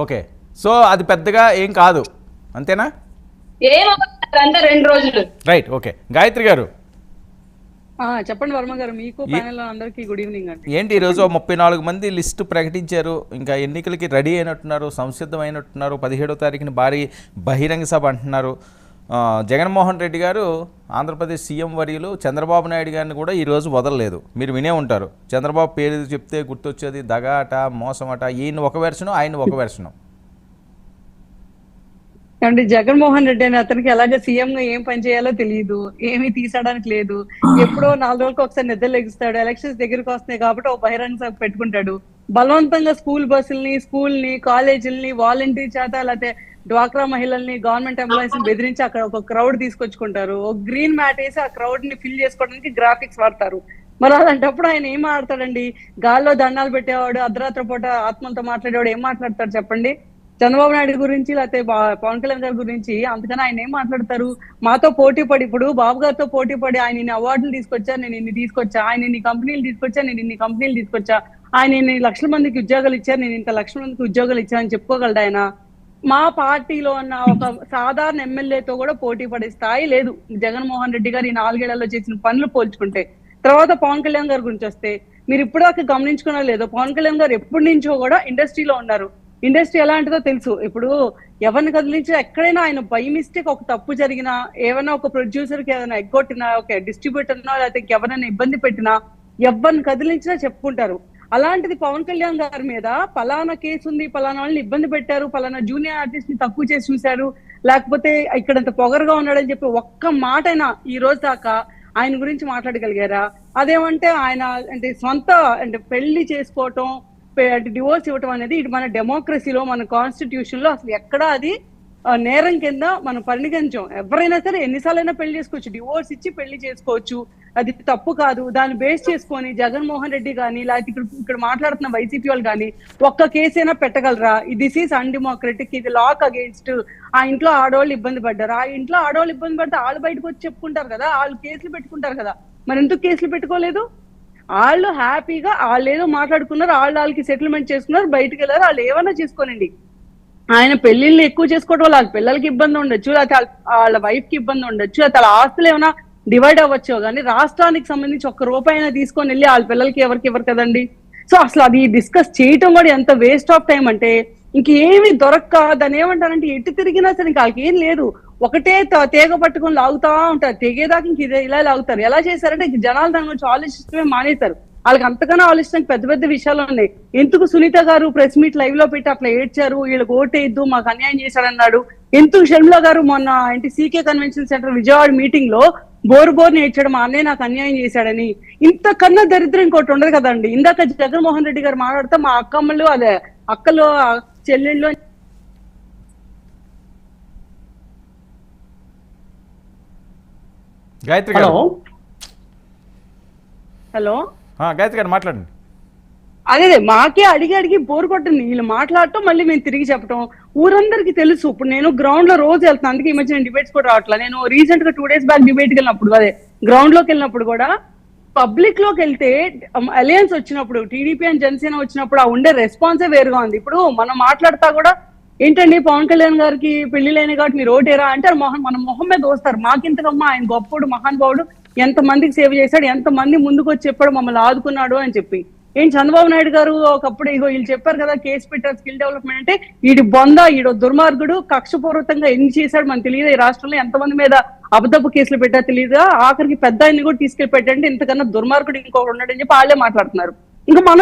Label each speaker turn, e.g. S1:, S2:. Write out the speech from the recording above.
S1: Okay. So అది పెద్దగా ఏం కాదు అంతేనా?
S2: ఏమంటే 2 రోజులు.
S1: రైట్. ఓకే. గాయత్రి గారు
S3: చెప్పండి వర్మ గారు, మీకు ప్యానెల్ అందరికీ గుడ్ ఈవినింగ్ అండి.
S1: ఏంటి ఈరోజు 34 మంది లిస్టు ప్రకటించారు, ఇంకా ఎన్నికలకి రెడీ అయినట్టున్నారు, సంసిద్ధం అయినట్టున్నారు, 17వ తారీఖున భారీ బహిరంగ సభ అంటున్నారు. జగన్మోహన్ రెడ్డి గారు ఆంధ్రప్రదేశ్ సీఎం వర్యులు చంద్రబాబు నాయుడు గారిని కూడా ఈరోజు వదలలేదు. మీరు వినే ఉంటారు, చంద్రబాబు పేరు చెప్తే గుర్తొచ్చేది దగాట, మోసమట. ఈయన ఒక వెర్షను, ఆయన ఒక వెర్షను.
S3: అంటే జగన్మోహన్ రెడ్డి అని అతనికి అలాగే సీఎం గా ఏం పని చేయాలో తెలియదు, ఏమీ తీసడానికి లేదు. ఎప్పుడో 4 రోజులకు ఒకసారి నిద్ర లెగిస్తాడు, ఎలక్షన్స్ దగ్గరకు వస్తున్నాయి కాబట్టి ఒక బహిరంగ సభ పెట్టుకుంటాడు. బలవంతంగా స్కూల్ బస్సుల్ని, స్కూల్ని, కాలేజీలని వాలంటీర్ చేత, లేకపోతే డ్వాక్రా మహిళల్ని, గవర్నమెంట్ ఎంప్లాయీస్ ని బెదిరించి అక్కడ ఒక క్రౌడ్ తీసుకొచ్చుకుంటారు. ఒక గ్రీన్ మ్యాట్ వేసి ఆ క్రౌడ్ ని ఫిల్ చేసుకోవడానికి గ్రాఫిక్స్ వాడతారు. మరి అలాంటప్పుడు ఆయన ఏం మాట్లాడతాడండి? గాల్లో దండాలు పెట్టేవాడు, అర్ధరాత్రి పూట ఆత్మలతో మాట్లాడేవాడు ఏం మాట్లాడతాడు చెప్పండి? చంద్రబాబు నాయుడు గురించి లేకపోతే పవన్ కళ్యాణ్ గారి గురించి అందుకని ఆయన ఏం మాట్లాడతారు? మాతో పోటీ పడి, ఇప్పుడు బాబు గారితో పోటీ పడి ఆయన ఇన్ని అవార్డులు తీసుకొచ్చా, నేను ఇన్ని తీసుకొచ్చా, ఆయన ఇన్ని కంపెనీలు తీసుకొచ్చా, నేను ఇన్ని కంపెనీలు తీసుకొచ్చా, ఆయన ఇన్ని లక్షల మందికి ఉద్యోగాలు ఇచ్చారు, నేను ఇంత లక్షల మందికి ఉద్యోగాలు ఇచ్చానని చెప్పుకోగలడు ఆయన? మా పార్టీలో ఉన్న ఒక సాధారణ ఎమ్మెల్యేతో కూడా పోటీ పడే స్థాయి లేదు జగన్మోహన్ రెడ్డి గారు ఈ 4 ఏళ్లలో చేసిన పనులు పోల్చుకుంటే. తర్వాత పవన్ కళ్యాణ్ గారి గురించి వస్తే, మీరు ఇప్పుడు దాకా గమనించుకున్నా లేదో, పవన్ కళ్యాణ్ గారు ఎప్పటి నుంచో కూడా ఇండస్ట్రీలో ఉన్నారు. ఇండస్ట్రీ ఎలాంటిదో తెలుసు. ఇప్పుడు ఎవరిని కదిలించినా, ఎక్కడైనా ఆయన బై మిస్టేక్ ఒక తప్పు జరిగినా, ఏమైనా ఒక ప్రొడ్యూసర్ కి ఏదైనా ఎగ్గొట్టినా, ఒక డిస్ట్రిబ్యూటర్ లేకపోతే ఎవరైనా ఇబ్బంది పెట్టినా, ఎవరిని కదిలించినా చెప్పుకుంటారు. అలాంటిది పవన్ కళ్యాణ్ గారి మీద పలానా కేసు ఉంది, పలానా వాళ్ళని ఇబ్బంది పెట్టారు, పలానా జూనియర్ ఆర్టిస్ట్ ని తక్కువ చేసి చూశారు, లేకపోతే ఇక్కడంత పొగరుగా ఉన్నాడని చెప్పి ఒక్క మాట అయినా ఈ రోజు దాకా ఆయన గురించి మాట్లాడగలిగారా? అదేమంటే ఆయన అంటే సొంత అంటే పెళ్లి చేసుకోవటం, డివోర్స్ ఇవ్వటం అనేది ఇటు మన డెమోక్రసీలో, మన కాన్స్టిట్యూషన్ లో అసలు ఎక్కడా అది నేరం కింద మనం పరిగణించాం. ఎవరైనా సరే ఎన్నిసార్లైనా పెళ్లి చేసుకోవచ్చు, డివోర్స్ ఇచ్చి పెళ్లి చేసుకోవచ్చు, అది తప్పు కాదు. దాన్ని బేస్ చేసుకొని జగన్మోహన్ రెడ్డి కానీ లేకపోతే ఇక్కడ మాట్లాడుతున్న వైసీపీ వాళ్ళు కానీ ఒక్క కేసైనా పెట్టగలరా? దిస్ ఈస్ అన్డెమోక్రటిక్, ఇది లాక్ అగేన్స్ట్. ఆ ఇంట్లో ఆడవాళ్ళు ఇబ్బంది పడ్డారు, ఆ ఇంట్లో ఆడవాళ్ళు ఇబ్బంది పడితే వాళ్ళు బయటకు వచ్చి చెప్పుకుంటారు కదా, వాళ్ళు కేసులు పెట్టుకుంటారు కదా. మరి ఎందుకు కేసులు పెట్టుకోలేదు? వాళ్ళు హ్యాపీగా వాళ్ళు ఏదో మాట్లాడుకున్నారు, వాళ్ళకి సెటిల్మెంట్ చేసుకున్నారు, బయటకు వెళ్ళారు, వాళ్ళు ఏమైనా చేసుకోనండి. ఆయన పెళ్లిళ్ళు ఎక్కువ చేసుకోవడం వల్ల వాళ్ళ పిల్లలకి ఇబ్బంది ఉండొచ్చు, లేకపోతే వాళ్ళ వైఫ్ కి ఇబ్బంది ఉండొచ్చు, లేకపోతే వాళ్ళ ఆస్తులు ఏమైనా డివైడ్ అవ్వచ్చు, కానీ రాష్ట్రానికి సంబంధించి ₹1 అయినా తీసుకొని వెళ్ళి వాళ్ళ పిల్లలకి ఎవరికి ఇవ్వరు కదండి. సో అసలు అది డిస్కస్ చేయటం కూడా ఎంత వేస్ట్ ఆఫ్ టైం అంటే, ఇంకేమి దొరక్క దాన్ని ఏమంటారంటే ఎటు తిరిగినా సరే ఇంకా వాళ్ళకి ఏం లేదు, ఒకటే తీగ పట్టుకొని లాగుతా ఉంటారు, తెగేదాకా ఇంక ఇలా లాగుతారు. ఎలా చేశారంటే జనాలు దాని గురించి ఆలోచిస్తూనే మానేశారు. వాళ్ళకి అంతకన్నా ఆలోచించడానికి పెద్ద పెద్ద విషయాలు ఉన్నాయి. ఎందుకు సునీత గారు ప్రెస్ మీట్ లైవ్ లో పెట్టి అట్లా ఏడ్చారు, వీళ్ళకి ఓటేద్దు మాకు అన్యాయం చేశారన్నాడు? ఎందుకు షర్మిల గారు మొన్న CK convention centre Vijayawada meeting లో బోరు నేర్చాడు, మా అన్నయ్య నాకు అన్యాయం చేశాడని? ఇంతకన్నా దరిద్రం ఇంకోటి ఉండదు కదండి. ఇందాక జగన్మోహన్ రెడ్డి గారు మాట్లాడితే మా అక్కమ్మలు, అదే అక్కలు, చెల్లెళ్ళు.
S1: గాయత్రి గారు,
S3: హలో
S1: గాయత్రి గారు మాట్లాడండి.
S3: అదే మాకే అడిగి అడిగి బోర్ కొట్టింది వీళ్ళు మాట్లాడటం, మళ్ళీ మేము తిరిగి చెప్పటం. ఊరందరికీ తెలుసు. ఇప్పుడు నేను గ్రౌండ్ లో రోజు వెళ్తాను, అందుకే ఈ మధ్య నేను డిబేట్స్ కూడా రావట్లా. నేను రీసెంట్ గా 2 days బ్యాక్ డిబేట్కి వెళ్ళినప్పుడు, అదే గ్రౌండ్ లోకి వెళ్ళినప్పుడు కూడా, పబ్లిక్ లోకి వెళ్తే అలయన్స్ వచ్చినప్పుడు, టీడీపీ అండ్ జనసేన వచ్చినప్పుడు ఆ ఉండే రెస్పాన్సే వేరుగా ఉంది. ఇప్పుడు మనం మాట్లాడతా కూడా ఏంటండి పవన్ కళ్యాణ్ గారికి పెళ్లి లేని కాబట్టి మీరు ఓటేరా అంటే మన మొహం మీద వస్తారు. మాకింతకమ్మా ఆయన గొప్పడు, మహానుభావుడు, ఎంత మందికి సేవ చేశాడు, ఎంత మంది ముందుకు వచ్చి చెప్పాడు మమ్మల్ని ఆదుకున్నాడు అని చెప్పి. చంద్రబాబు నాయుడు గారు ఒకప్పుడు ఇగో వీళ్ళు చెప్పారు కదా కేసు పెట్టారు స్కిల్ డెవలప్మెంట్ అంటే, ఈడు బొంద, ఈడో దుర్మార్గుడు, కక్షపూర్వకంగా ఎన్ని చేశాడు మనకు తెలియదు. ఈ రాష్ట్రంలో ఎంతమంది మీద అబద్ధపు కేసులు పెట్టా తెలియదు, ఆఖరికి పెద్ద ఆయన్ని కూడా తీసుకెళ్లి పెట్టండి, ఇంతకన్నా దుర్మార్గుడు ఇంకొకటి ఉన్నాడని చెప్పి వాళ్ళే మాట్లాడుతున్నారు. ఇంకా మనం